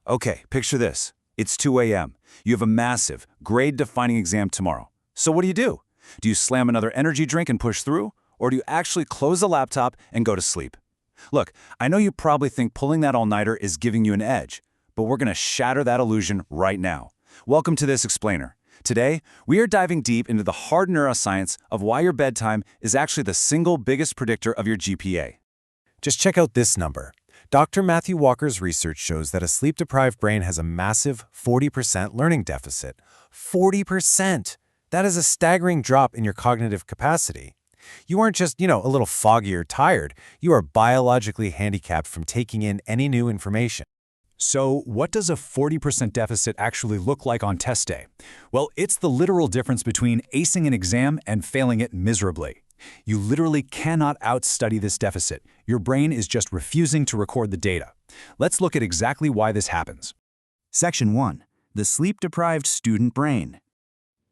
Okay, picture this. It's 2 a.m. You have a massive, grade-defining exam tomorrow. So what do? Do you slam another energy drink and push through? Or do you actually close the laptop and go to sleep? Look, I know you probably think pulling that all-nighter is giving you an edge, but we're going to shatter that illusion right now. Welcome to This Explainer. Today, we are diving deep into the hard neuroscience of why your bedtime is actually the single biggest predictor of your GPA. Just check out this number. Dr. Matthew Walker's research shows that a sleep-deprived brain has a massive 40% learning deficit. 40%! That is a staggering drop in your cognitive capacity. You aren't just, a little foggy or tired. You are biologically handicapped from taking in any new information. So what does a 40% deficit actually look like on test day? Well, it's the literal difference between acing an exam and failing it miserably. You literally cannot outstudy this deficit. Your brain is just refusing to record the data. Let's look at exactly why this happens. Section 1. The sleep-deprived student brain.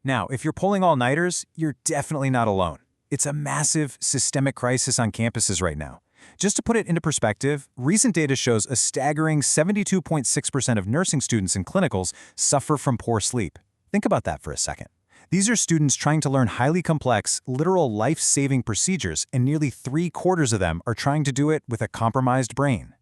Now, if you're pulling all-nighters, you're definitely not alone. It's a massive systemic crisis on campuses right now. Just to put it into perspective, recent data shows a staggering 72.6% of nursing students in clinicals suffer from poor sleep. Think about that for a second. These are students trying to learn highly complex, literal life-saving procedures, and nearly 3/4 of them are trying to do it with a compromised brain.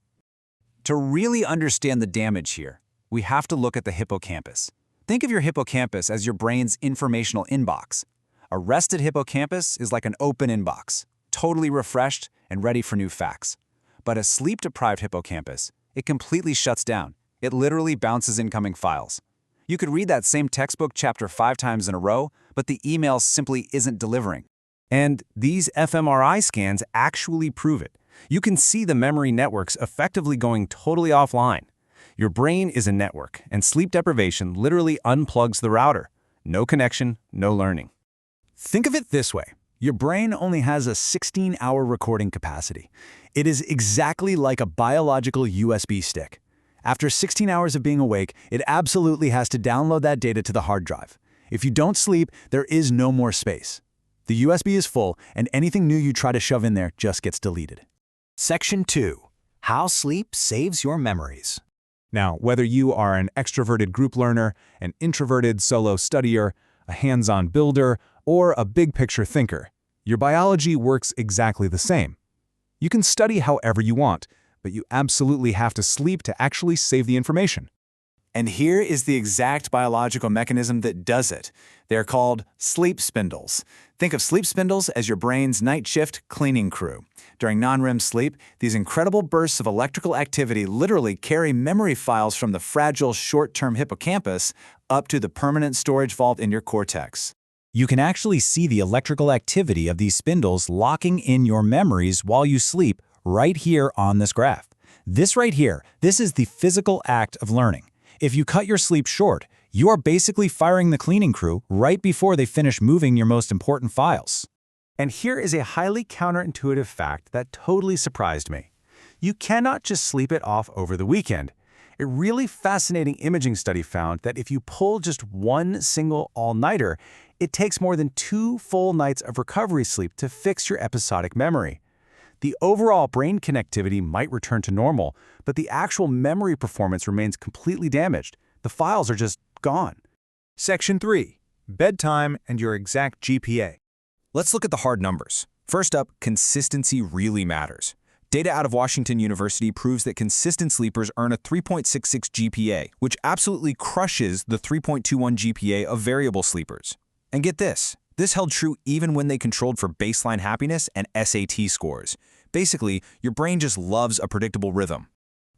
To really understand the damage here, we have to look at the hippocampus. Think of your hippocampus as your brain's informational inbox. A rested hippocampus is like an open inbox, totally refreshed and ready for new facts. But a sleep-deprived hippocampus, it completely shuts down. It literally bounces incoming files. You could read that same textbook chapter 5 times in a row, but the email simply isn't delivering. And these fMRI scans actually prove it. You can see the memory networks effectively going totally offline. Your brain is a network, and sleep deprivation literally unplugs the router. No connection, no learning. Think of it this way. Your brain only has a 16-hour recording capacity. It is exactly like a biological USB stick. After 16 hours of being awake, it absolutely has to download that data to the hard drive. If you don't sleep, there is no more space. The USB is full, and anything new you try to shove in there just gets deleted. Section 2. How sleep saves your memories. Now, whether you are an extroverted group learner, an introverted solo studier, a hands-on builder, or a big-picture thinker, your biology works exactly the same. You can study however you want, but you absolutely have to sleep to actually save the information. And here is the exact biological mechanism that does it. They're called sleep spindles. Think of sleep spindles as your brain's night shift cleaning crew. During non-REM sleep, these incredible bursts of electrical activity literally carry memory files from the fragile short-term hippocampus up to the permanent storage vault in your cortex. You can actually see the electrical activity of these spindles locking in your memories while you sleep right here on this graph. This right here, this is the physical act of learning. If you cut your sleep short, you are basically firing the cleaning crew right before they finish moving your most important files. And here is a highly counterintuitive fact that totally surprised me. You cannot just sleep it off over the weekend. A really fascinating imaging study found that if you pull just one single all-nighter, it takes more than 2 full nights of recovery sleep to fix your episodic memory. The overall brain connectivity might return to normal, but the actual memory performance remains completely damaged. The files are just gone. Section 3. Bedtime and your exact GPA. Let's look at the hard numbers. First up, consistency really matters. Data out of Washington University proves that consistent sleepers earn a 3.66 GPA, which absolutely crushes the 3.21 GPA of variable sleepers. And get this held true even when they controlled for baseline happiness and SAT scores. Basically, your brain just loves a predictable rhythm.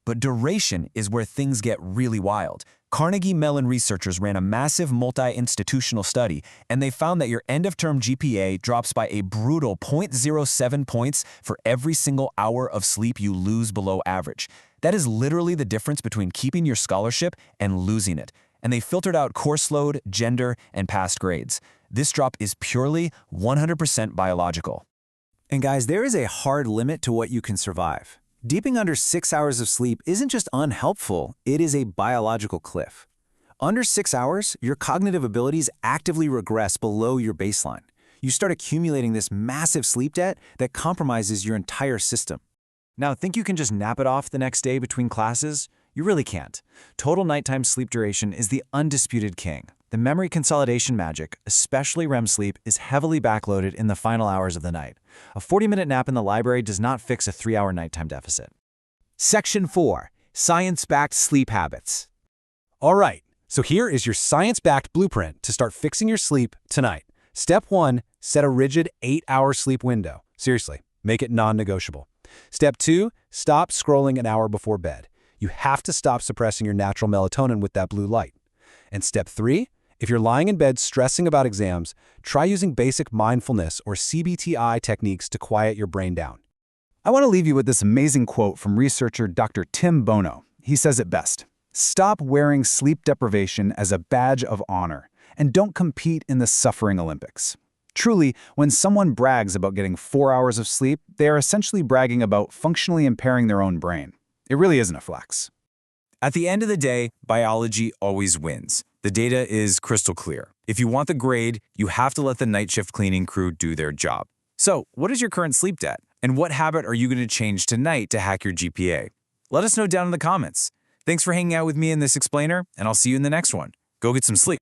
But duration is where things get really wild. Carnegie Mellon researchers ran a massive multi-institutional study, and they found that your end-of-term GPA drops by a brutal 0.07 points for every single hour of sleep you lose below average. That is literally the difference between keeping your scholarship and losing it. And they filtered out course load, gender, and past grades. This drop is purely 100% biological. And guys, there is a hard limit to what you can survive. Deeping under 6 hours of sleep isn't just unhelpful, it is a biological cliff. Under 6 hours, your cognitive abilities actively regress below your baseline. You start accumulating this massive sleep debt that compromises your entire system. Now, think you can just nap it off the next day between classes? You really can't. Total nighttime sleep duration is the undisputed king. The memory consolidation magic, especially REM sleep, is heavily backloaded in the final hours of the night. A 40-minute nap in the library does not fix a 3-hour nighttime deficit. Section 4. Science-backed sleep habits. All right, so here is your science-backed blueprint to start fixing your sleep tonight. Step 1. Set a rigid 8-hour sleep window. Seriously, make it non-negotiable. Step 2. Stop scrolling an hour before bed. You have to stop suppressing your natural melatonin with that blue light. And step 3. If you're lying in bed stressing about exams, try using basic mindfulness or CBTI techniques to quiet your brain down. I want to leave you with this amazing quote from researcher Dr. Tim Bono. He says it best. Stop wearing sleep deprivation as a badge of honor, and don't compete in the suffering Olympics. Truly, when someone brags about getting 4 hours of sleep, they are essentially bragging about functionally impairing their own brain. It really isn't a flex. At the end of the day, biology always wins. The data is crystal clear. If you want the grade, you have to let the night shift cleaning crew do their job. So, what is your current sleep debt? And what habit are you going to change tonight to hack your GPA? Let us know down in the comments. Thanks for hanging out with me in this explainer, and I'll see you in the next one. Go get some sleep.